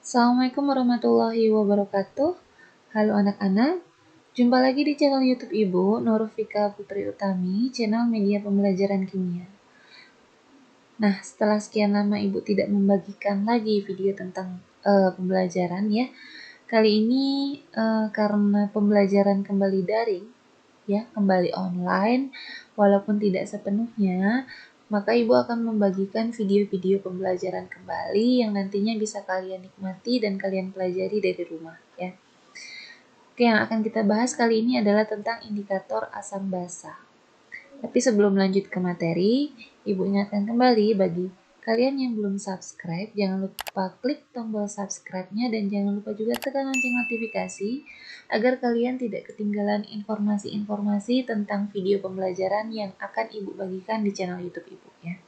Assalamualaikum warahmatullahi wabarakatuh. Halo anak-anak, jumpa lagi di channel YouTube Ibu, Nurfika Putri Utami, channel media pembelajaran kimia. Nah, setelah sekian lama Ibu tidak membagikan lagi video tentang pembelajaran ya, kali ini karena pembelajaran kembali daring, ya, kembali online, walaupun tidak sepenuhnya, maka Ibu akan membagikan video-video pembelajaran kembali yang nantinya bisa kalian nikmati dan kalian pelajari dari rumah, ya. Oke, yang akan kita bahas kali ini adalah tentang indikator asam basa. Tapi sebelum lanjut ke materi, Ibu ingatkan kembali bagi kalian yang belum subscribe, jangan lupa klik tombol subscribe-nya dan jangan lupa juga tekan lonceng notifikasi agar kalian tidak ketinggalan informasi-informasi tentang video pembelajaran yang akan Ibu bagikan di channel YouTube Ibu ya.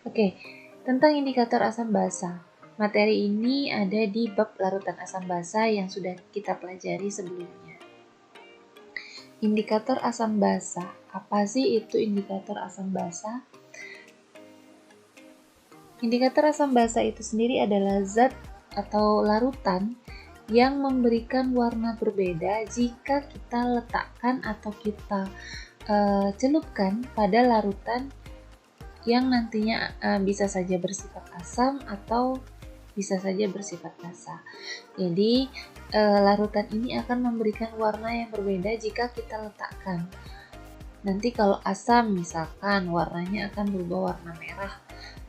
Oke, tentang indikator asam basa. Materi ini ada di bab larutan asam basa yang sudah kita pelajari sebelumnya. Indikator asam basa. Apa sih itu indikator asam basa? Indikator asam basa itu sendiri adalah zat atau larutan yang memberikan warna berbeda jika kita letakkan atau kita celupkan pada larutan yang nantinya bisa saja bersifat asam atau bisa saja bersifat basa. Jadi larutan ini akan memberikan warna yang berbeda jika kita letakkan. Nanti kalau asam misalkan warnanya akan berubah warna merah,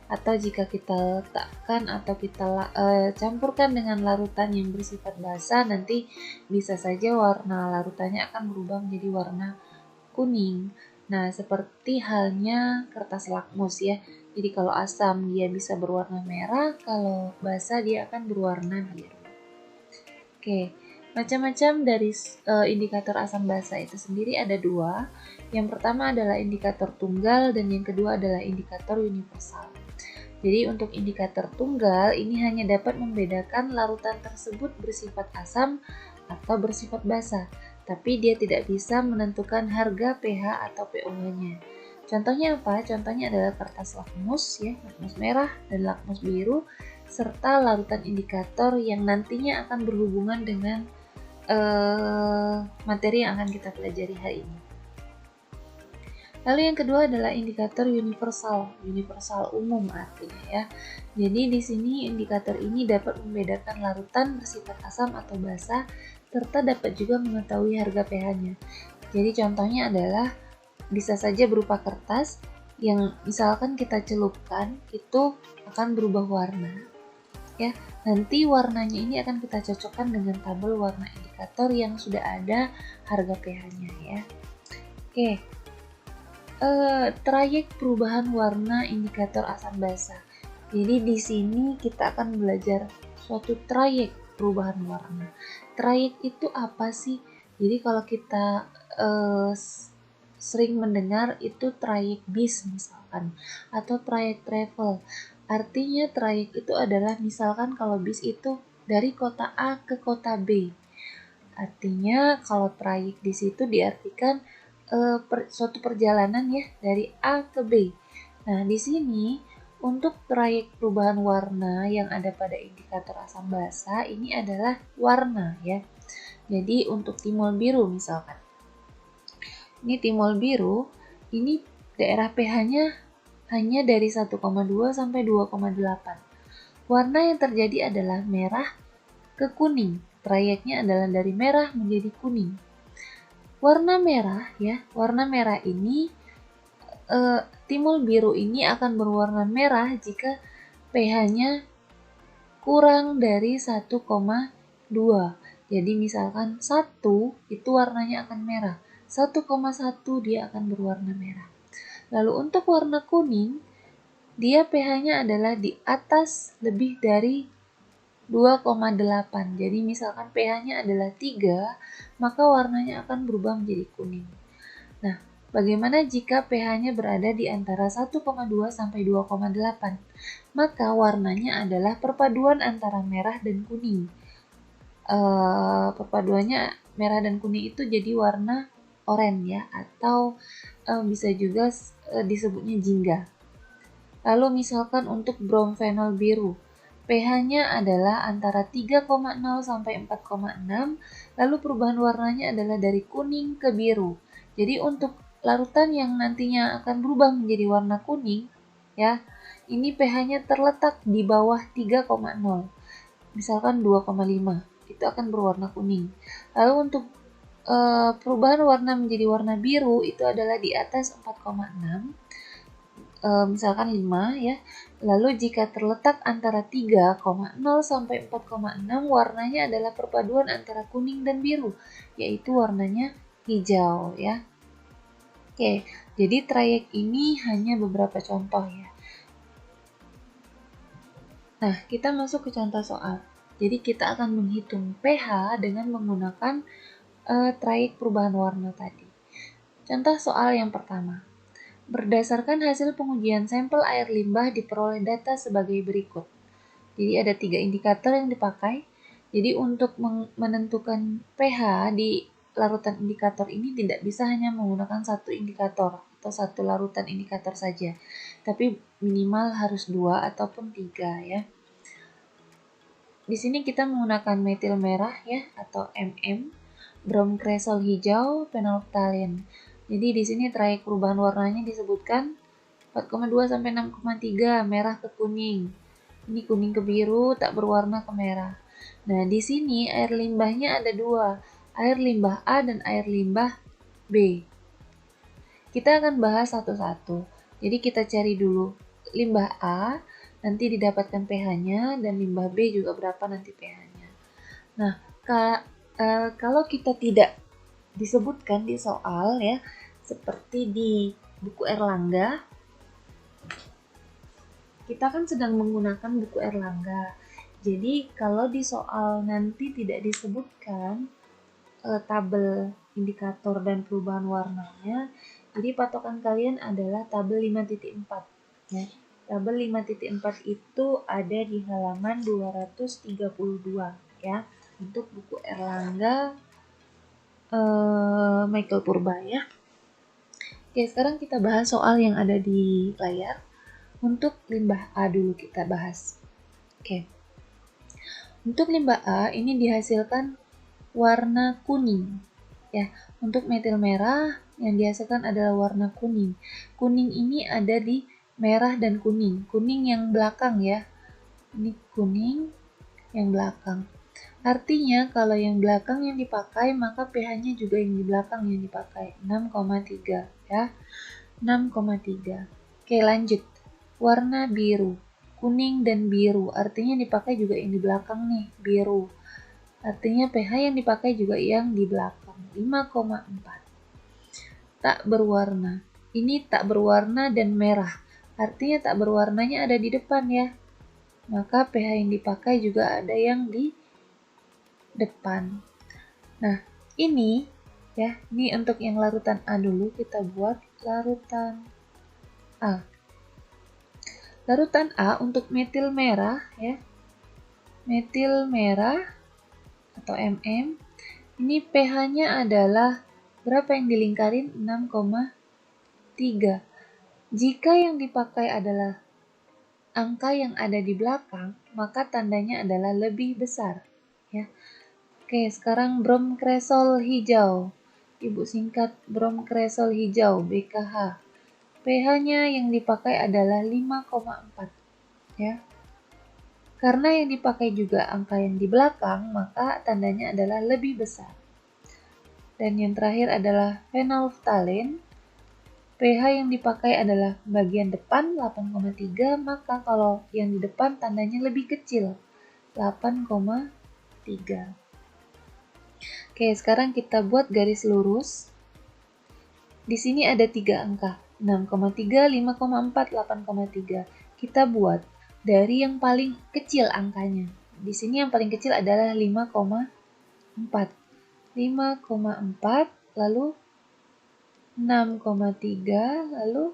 atau jika kita letakkan atau kita campurkan dengan larutan yang bersifat basa, nanti bisa saja warna larutannya akan berubah menjadi warna kuning. Nah, seperti halnya kertas lakmus ya. Jadi kalau asam dia bisa berwarna merah, kalau basa dia akan berwarna biru. Oke, macam-macam dari indikator asam basa itu sendiri ada dua. Yang pertama adalah indikator tunggal dan yang kedua adalah indikator universal. Jadi untuk indikator tunggal ini hanya dapat membedakan larutan tersebut bersifat asam atau bersifat basa, tapi dia tidak bisa menentukan harga pH atau pOH-nya. Contohnya apa? Contohnya adalah kertas lakmus ya, lakmus merah dan lakmus biru, serta larutan indikator yang nantinya akan berhubungan dengan materi yang akan kita pelajari hari ini. Lalu yang kedua adalah indikator universal umum artinya ya. Jadi di sini indikator ini dapat membedakan larutan bersifat asam atau basa serta dapat juga mengetahui harga pH-nya. Jadi contohnya adalah bisa saja berupa kertas yang misalkan kita celupkan itu akan berubah warna. Ya, nanti warnanya ini akan kita cocokkan dengan tabel warna indikator yang sudah ada harga pH-nya ya. Oke. Trayek perubahan warna indikator asam basa. Jadi di sini kita akan belajar suatu trayek perubahan warna. Trayek itu apa sih? Jadi kalau kita sering mendengar itu trayek bis misalkan atau trayek travel. Artinya trayek itu adalah misalkan kalau bis itu dari kota A ke kota B. Artinya kalau trayek di situ diartikan suatu perjalanan ya dari A ke B. Nah, di sini untuk trayek perubahan warna yang ada pada indikator asam basa ini adalah warna ya. Jadi untuk timol biru misalkan. Ini timol biru, ini daerah pH-nya hanya dari 1,2 sampai 2,8. Warna yang terjadi adalah merah ke kuning. Trayeknya adalah dari merah menjadi kuning. Warna merah ya, warna merah ini timol biru ini akan berwarna merah jika pH-nya kurang dari 1,2. Jadi misalkan 1 itu warnanya akan merah, 1,1 dia akan berwarna merah. Lalu untuk warna kuning, dia pH-nya adalah di atas lebih dari 2,8. Jadi misalkan pH-nya adalah 3, maka warnanya akan berubah menjadi kuning. Nah, bagaimana jika pH-nya berada di antara 1,2 sampai 2,8? Maka warnanya adalah perpaduan antara merah dan kuning. Perpaduannya merah dan kuning itu jadi warna oranye ya, atau bisa juga disebutnya jingga. Lalu misalkan untuk bromfenol biru. pH-nya adalah antara 3,0 sampai 4,6, lalu perubahan warnanya adalah dari kuning ke biru. Jadi untuk larutan yang nantinya akan berubah menjadi warna kuning, ya, ini pH-nya terletak di bawah 3,0. Misalkan 2,5, itu akan berwarna kuning. Lalu untuk perubahan warna menjadi warna biru itu adalah di atas 4,6, misalkan 5 ya. Lalu jika terletak antara 3,0 sampai 4,6, warnanya adalah perpaduan antara kuning dan biru, yaitu warnanya hijau ya. Oke, jadi trayek ini hanya beberapa contoh ya. Nah, kita masuk ke contoh soal. Jadi kita akan menghitung pH dengan menggunakan trayek perubahan warna tadi. Contoh soal yang pertama. Berdasarkan hasil pengujian sampel air limbah diperoleh data sebagai berikut. Jadi ada 3 indikator yang dipakai. Jadi untuk menentukan pH di larutan indikator ini tidak bisa hanya menggunakan satu indikator atau satu larutan indikator saja. Tapi minimal harus 2 ataupun 3 ya. Di sini kita menggunakan metil merah ya atau MM, bromkresol hijau, phenolphthalein. Jadi di sini trayek perubahan warnanya disebutkan 4,2 sampai 6,3, merah ke kuning. Ini kuning ke biru, tak berwarna ke merah. Nah, di sini air limbahnya ada 2, air limbah A dan air limbah B. Kita akan bahas satu-satu. Jadi kita cari dulu limbah A, nanti didapatkan pH-nya, dan limbah B juga berapa nanti pH-nya. Nah, kalau kita tidak disebutkan di soal ya, seperti di buku Erlangga, kita kan sedang menggunakan buku Erlangga. Jadi kalau di soal nanti tidak disebutkan tabel indikator dan perubahan warnanya, jadi patokan kalian adalah tabel 5.4 ya. Tabel 5.4 itu ada di halaman 232 ya, untuk buku Erlangga Michael Purba ya. Oke, sekarang kita bahas soal yang ada di layar. Untuk limbah A dulu kita bahas. Oke. Untuk limbah A ini dihasilkan warna kuning. Ya, untuk metil merah yang dihasilkan adalah warna kuning. Kuning ini ada di merah dan kuning. Kuning yang belakang ya. Ini kuning yang belakang. Artinya kalau yang belakang yang dipakai, maka pH-nya juga yang di belakang yang dipakai, 6,3 ya. 6,3. Oke, lanjut. Warna biru. Kuning dan biru, artinya dipakai juga yang di belakang nih, biru. Artinya pH yang dipakai juga yang di belakang, 5,4. Tak berwarna. Ini tak berwarna dan merah. Artinya tak berwarnanya ada di depan ya. Maka pH yang dipakai juga ada yang di depan. Nah, ini ya, ini untuk yang larutan A dulu, kita buat larutan A. Larutan A untuk metil merah ya. Metil merah atau MM. Ini pH-nya adalah berapa yang dilingkarin? 6,3. Jika yang dipakai adalah angka yang ada di belakang, maka tandanya adalah lebih besar ya. Oke, sekarang bromkresol hijau. Ibu singkat bromkresol hijau, BKH. pH-nya yang dipakai adalah 5,4 ya. Karena yang dipakai juga angka yang di belakang, maka tandanya adalah lebih besar. Dan yang terakhir adalah phenolphthalein. pH yang dipakai adalah bagian depan 8,3, maka kalau yang di depan tandanya lebih kecil, 8,3. Oke, sekarang kita buat garis lurus. Di sini ada 3 angka, 6,3, 5,4, 8,3. Kita buat dari yang paling kecil angkanya. Di sini yang paling kecil adalah 5,4. 5,4, lalu 6,3, lalu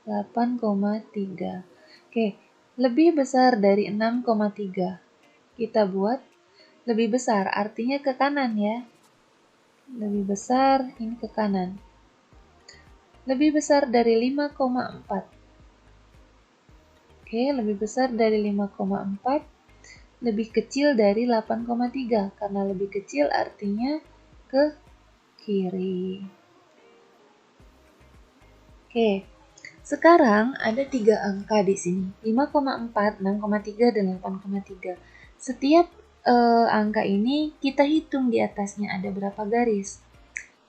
8,3. Oke, lebih besar dari 6,3. Kita buat lebih besar, artinya ke kanan ya. Lebih besar, ini ke kanan. Lebih besar dari 5,4. Oke, lebih besar dari 5,4, lebih kecil dari 8,3. Karena lebih kecil artinya ke kiri. Oke, sekarang ada 3 angka di sini, 5,4, 6,3, dan 8,3. Setiap angka ini kita hitung di atasnya ada berapa garis.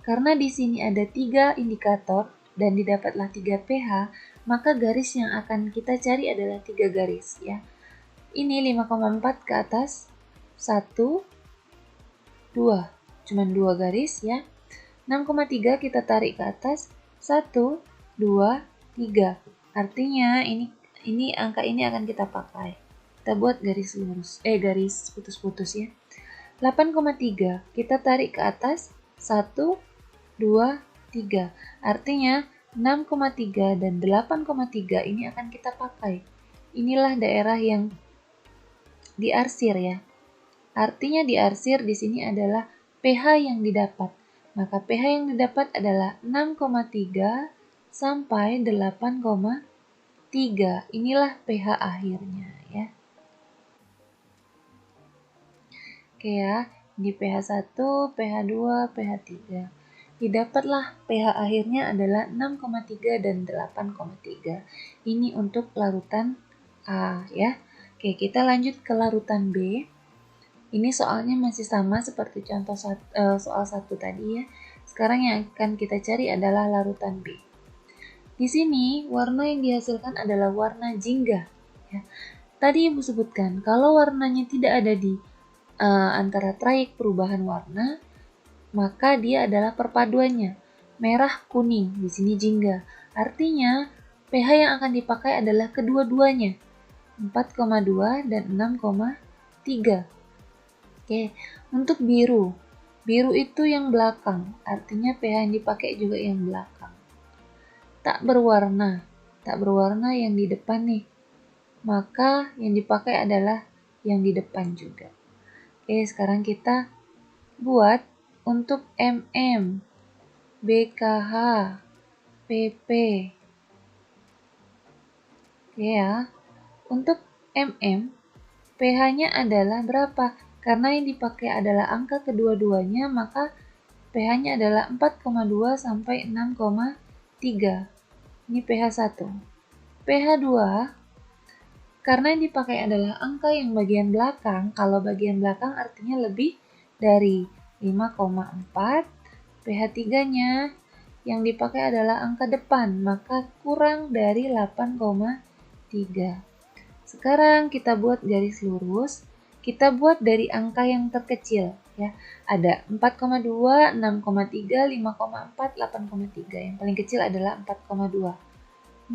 Karena di sini ada 3 indikator dan didapatlah 3 pH, maka garis yang akan kita cari adalah 3 garis ya. Ini 5,4 ke atas, 1, 2, cuman 2 garis ya. 6,3 kita tarik ke atas, 1, 2, 3. Artinya ini angka ini akan kita pakai. Kita buat garis lurus, garis putus-putus ya. 8,3 kita tarik ke atas, 1, 2, 3. Artinya 6,3 dan 8,3 ini akan kita pakai. Inilah daerah yang diarsir ya. Artinya diarsir di sini adalah pH yang didapat. Maka pH yang didapat adalah 6,3 sampai 8,3. Inilah pH akhirnya ya. Oke ya, di pH 1, pH 2, pH 3. Didapatlah pH akhirnya adalah 6,3 dan 8,3. Ini untuk larutan A ya. Oke, kita lanjut ke larutan B. Ini soalnya masih sama seperti contoh soal 1 tadi ya. Sekarang yang akan kita cari adalah larutan B. Di sini warna yang dihasilkan adalah warna jingga. Ya. Tadi Ibu sebutkan kalau warnanya tidak ada di antara trayek perubahan warna, maka dia adalah perpaduannya. Merah kuning di sini jingga. Artinya pH yang akan dipakai adalah kedua-duanya. 4,2 dan 6,3. Oke, untuk biru. Biru itu yang belakang, artinya pH yang dipakai juga yang belakang. Tak berwarna yang di depan nih. Maka yang dipakai adalah yang di depan juga. Oke, sekarang kita buat untuk MM, BKH, PP. Oke ya. Untuk MM, pH-nya adalah berapa? Karena yang dipakai adalah angka kedua-duanya, maka pH-nya adalah 4,2 sampai 6,3. Ini pH 1. pH 2, karena yang dipakai adalah angka yang bagian belakang, kalau bagian belakang artinya lebih dari 5,4. pH 3-nya yang dipakai adalah angka depan, maka kurang dari 8,3. Sekarang kita buat garis lurus. Kita buat dari angka yang terkecil ya. Ada 4,2, 6,3, 5,4, 8,3. Yang paling kecil adalah 4,2.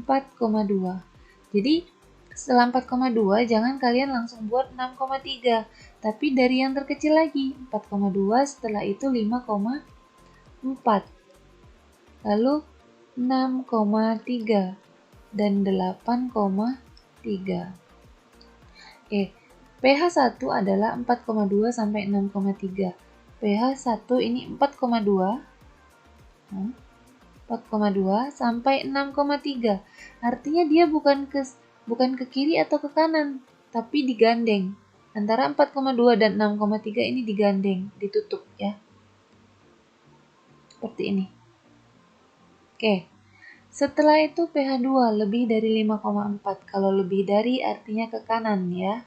4,2. Jadi setelah 4,2 jangan kalian langsung buat 6,3, tapi dari yang terkecil lagi 4,2, setelah itu 5,4. Lalu 6,3 dan 8,3. pH 1 adalah 4,2 sampai 6,3. pH 1 ini 4,2 sampai 6,3. Artinya dia bukan ke kiri atau ke kanan, tapi digandeng. Antara 4,2 dan 6,3 ini digandeng, ditutup ya. Seperti ini. Oke. Setelah itu pH 2 lebih dari 5,4. Kalau lebih dari artinya ke kanan ya.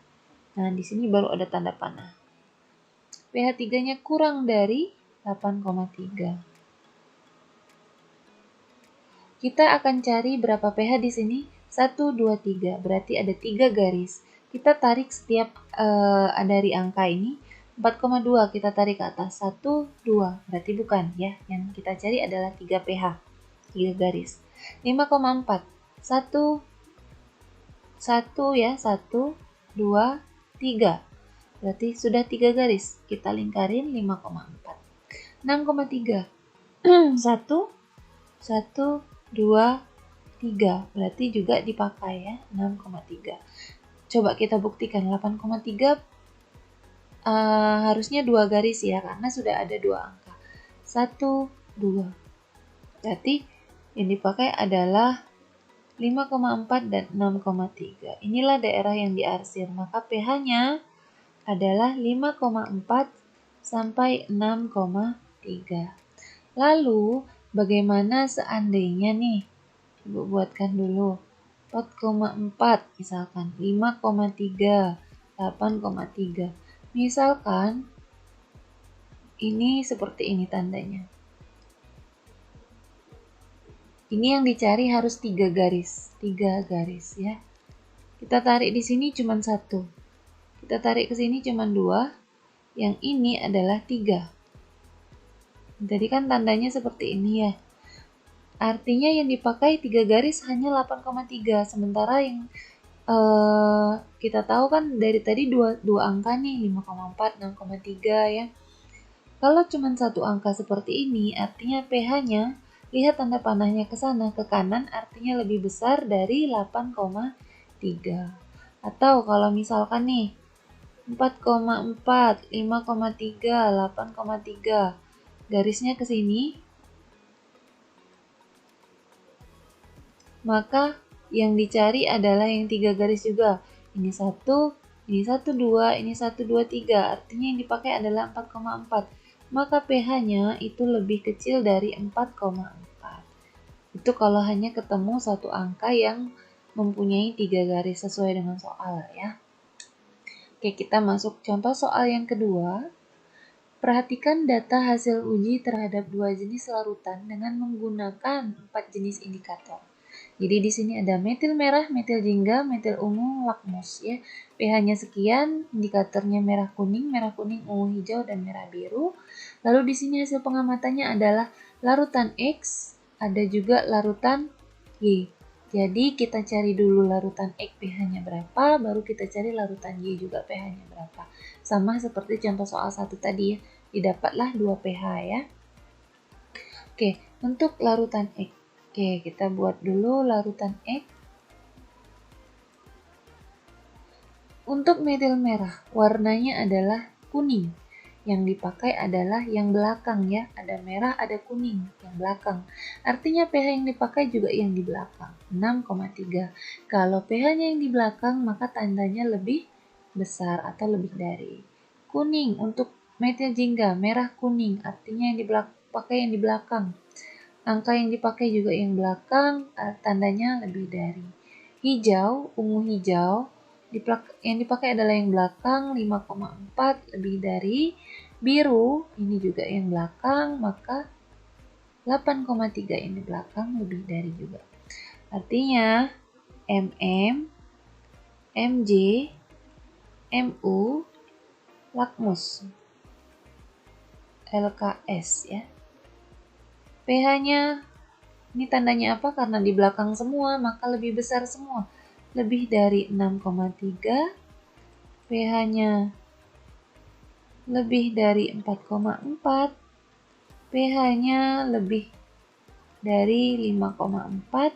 Nah, di sini baru ada tanda panah. pH 3-nya kurang dari 8,3. Kita akan cari berapa pH di sini? 1, 2, 3. Berarti ada 3 garis. Kita tarik setiap dari angka ini. 4,2 kita tarik ke atas. 1, 2. Berarti bukan ya. Yang kita cari adalah 3 pH. 3 garis. 5,4. 1 ya. 1, 2, 3. Berarti sudah 3 garis. Kita lingkarin 5,4. 6,3. 1, 2, 3. Berarti juga dipakai ya. 6,3. Coba kita buktikan. 8,3 harusnya 2 garis ya. Karena sudah ada 2 angka. 1, 2. Berarti yang dipakai adalah 5,4 dan 6,3. Inilah daerah yang diarsir, maka pH-nya adalah 5,4 sampai 6,3. Lalu, bagaimana seandainya nih? Ibu buatkan dulu. 4,4 misalkan, 5,3, 8,3. Misalkan ini seperti ini tandanya. Ini yang dicari harus 3 garis, 3 garis ya. Kita tarik di sini cuma 1. Kita tarik ke sini cuma 2. Yang ini adalah 3. Jadi kan tandanya seperti ini ya. Artinya yang dipakai 3 garis hanya 8,3. Sementara yang kita tahu kan dari tadi dua angka nih, 5,4, 6,3 ya. Kalau cuma satu angka seperti ini, artinya pH-nya, lihat tanda panahnya ke sana, ke kanan, artinya lebih besar dari 8,3. Atau kalau misalkan nih, 4,4, 5,3, 8,3, garisnya ke sini, maka yang dicari adalah yang 3 garis juga. Ini 1, ini 1, 2, ini 1, 2, 3. Artinya yang dipakai adalah 4,4. Maka pH-nya itu lebih kecil dari 4,4. Itu kalau hanya ketemu satu angka yang mempunyai 3 garis sesuai dengan soal ya. Oke, kita masuk contoh soal yang kedua. Perhatikan data hasil uji terhadap 2 jenis larutan dengan menggunakan 4 jenis indikator. Jadi di sini ada metil merah, metil jingga, metil ungu, lakmus ya. pH-nya sekian, indikatornya merah kuning, ungu hijau dan merah biru. Lalu di sini hasil pengamatannya adalah larutan X, ada juga larutan Y. Jadi kita cari dulu larutan X pH-nya berapa, baru kita cari larutan Y juga pH-nya berapa. Sama seperti contoh soal 1 tadi ya, didapatlah 2 pH ya. Oke, untuk larutan X. Oke, kita buat dulu larutan X. Untuk metil merah, warnanya adalah kuning. Yang dipakai adalah yang belakang ya. Ada merah, ada kuning, yang belakang. Artinya pH yang dipakai juga yang di belakang, 6,3. Kalau pH-nya yang di belakang, maka tandanya lebih besar atau lebih dari. Kuning untuk metil jingga, merah kuning, artinya yang dipakai yang di belakang. Angka yang dipakai juga yang belakang, tandanya lebih dari. Hijau, ungu hijau, yang dipakai adalah yang belakang, 5,4 lebih dari. Biru, ini juga yang belakang, maka 8,3 yang di belakang lebih dari juga. Artinya, MM, MJ, MU, lakmus, LKS ya. pH-nya, ini tandanya apa? Karena di belakang semua, maka lebih besar semua. Lebih dari 6,3, pH-nya lebih dari 4,4, pH-nya lebih dari 5,4,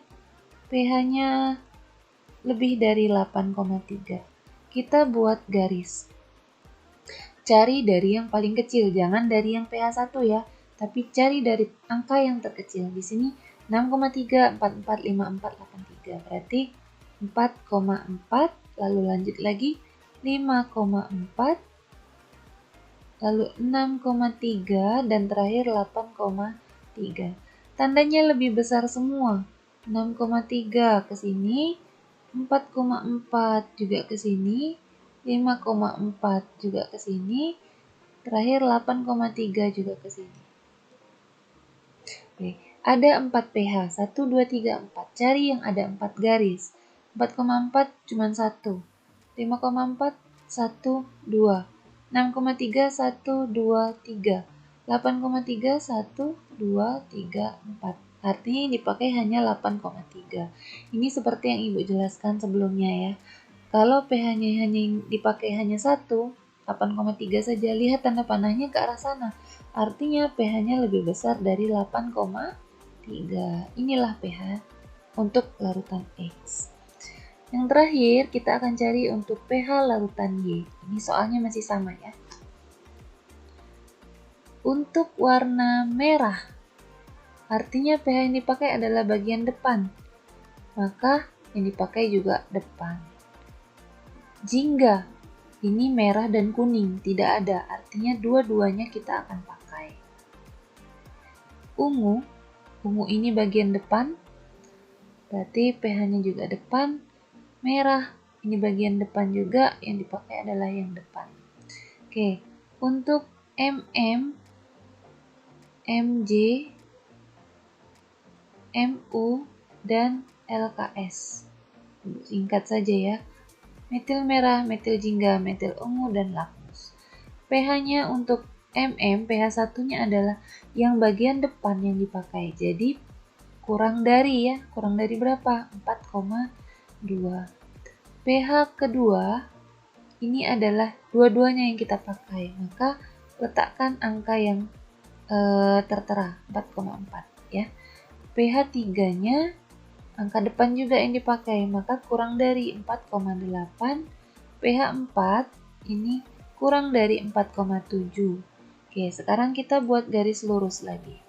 pH-nya lebih dari 8,3. Kita buat garis. Cari dari yang paling kecil, jangan dari yang pH 1 ya. Tapi cari dari angka yang terkecil. Di sini 6,3, 44, 54, 83. Berarti 4,4, lalu lanjut lagi 5,4, lalu 6,3, dan terakhir 8,3. Tandanya lebih besar semua. 6,3 ke sini, 4,4 juga ke sini, 5,4 juga ke sini, terakhir 8,3 juga ke sini. Oke, ada 4 pH, 1, 2, 3, 4. Cari yang ada 4 garis. 4,4 cuma 1. 5,4, 1, 2. 6,3, 1, 2, 3. 8,3, 1, 2, 3, 4. Artinya yang dipakai hanya 8,3. Ini seperti yang Ibu jelaskan sebelumnya ya. Kalau pH-nya dipakai hanya 1, 8,3 saja, lihat tanda panahnya ke arah sana. Artinya pH-nya lebih besar dari 8,3. Inilah pH untuk larutan X. Yang terakhir, kita akan cari untuk pH larutan Y. Ini soalnya masih sama ya. Untuk warna merah, artinya pH yang dipakai adalah bagian depan. maka yang dipakai juga depan. Jingga, ini merah dan kuning, tidak ada, artinya dua-duanya kita akan pakai. Ungu, ungu ini bagian depan, berarti PH-nya juga depan. Merah, ini bagian depan juga, yang dipakai adalah yang depan. Oke, untuk MM, MJ, MU, dan LKS. Singkat saja ya. Metil merah, metil jingga, metil ungu, dan lakmus. pH-nya untuk MM, pH 1-nya adalah yang bagian depan yang dipakai. Jadi kurang dari ya, kurang dari berapa? 4,2. pH kedua ini adalah dua-duanya yang kita pakai. Maka letakkan angka yang tertera 4,4 ya. pH 3-nya angka depan juga yang dipakai, maka kurang dari 4,8. pH 4 ini kurang dari 4,7. Oke, sekarang kita buat garis lurus lagi.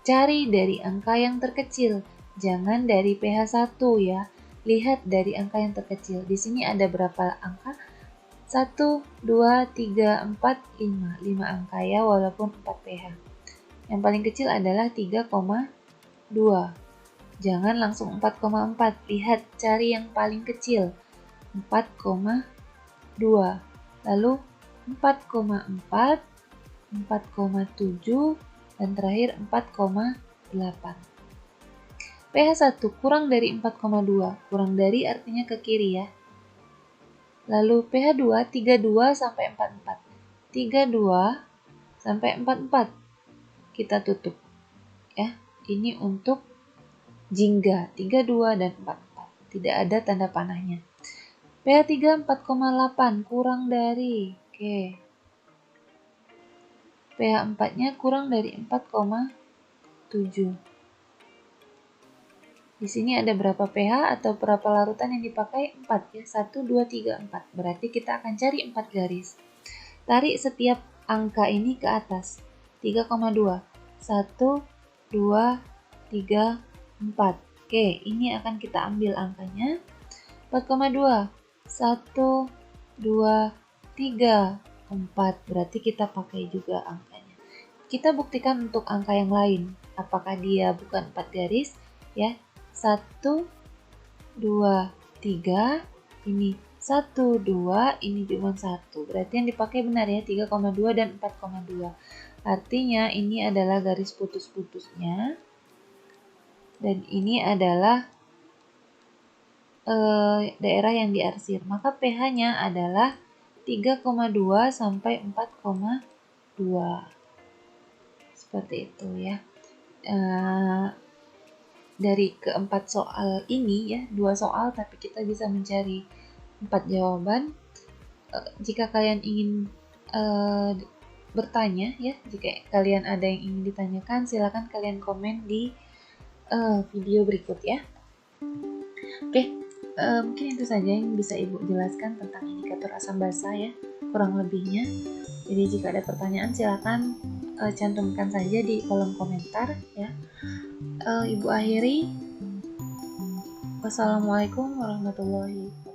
Cari dari angka yang terkecil, jangan dari pH 1 ya. Lihat dari angka yang terkecil. Di sini ada berapa angka? 1, 2, 3, 4, 5. 5 angka ya, walaupun 4 pH. Yang paling kecil adalah 3,2. Jangan langsung 4,4. Lihat, cari yang paling kecil. 4,2. Lalu 4,4, 4,7, dan terakhir 4,8. pH 1 kurang dari 4,2. Kurang dari artinya ke kiri ya. Lalu pH 2 32 sampai 44. 32 sampai 44. Kita tutup. Ya, ini untuk jingga 32 dan 44. Tidak ada tanda panahnya. pH 3 4,8 kurang dari. Oke. pH 4-nya kurang dari 4,7. Di sini ada berapa pH atau berapa larutan yang dipakai? 4 ya. 1, 2, 3, 4. Berarti kita akan cari 4 garis. Tarik setiap angka ini ke atas. 3,2. 1, 2, 3, 4. Oke, ini akan kita ambil angkanya. 4,2. 1, 2, 3, 4. Berarti kita pakai juga angkanya. Kita buktikan untuk angka yang lain. Apakah dia bukan 4 garis? Ya. 1, 2, 3. Ini 1, 2. Ini cuma 1. Berarti yang dipakai benar ya. 3,2 dan 4,2. Artinya ini adalah garis putus-putusnya. Dan ini adalah daerah yang diarsir. Maka pH-nya adalah 3,2 sampai 4,2. Seperti itu ya. Dari keempat soal ini ya, 2 soal tapi kita bisa mencari 4 jawaban. Jika kalian ingin bertanya ya, jika kalian ada yang ingin ditanyakan, silakan kalian komen di video berikut ya. Oke, mungkin itu saja yang bisa Ibu jelaskan tentang indikator asam basa ya, kurang lebihnya. Jadi jika ada pertanyaan silakan cantumkan saja di kolom komentar ya. Ibu akhiri. Wassalamualaikum warahmatullahi wabarakatuh.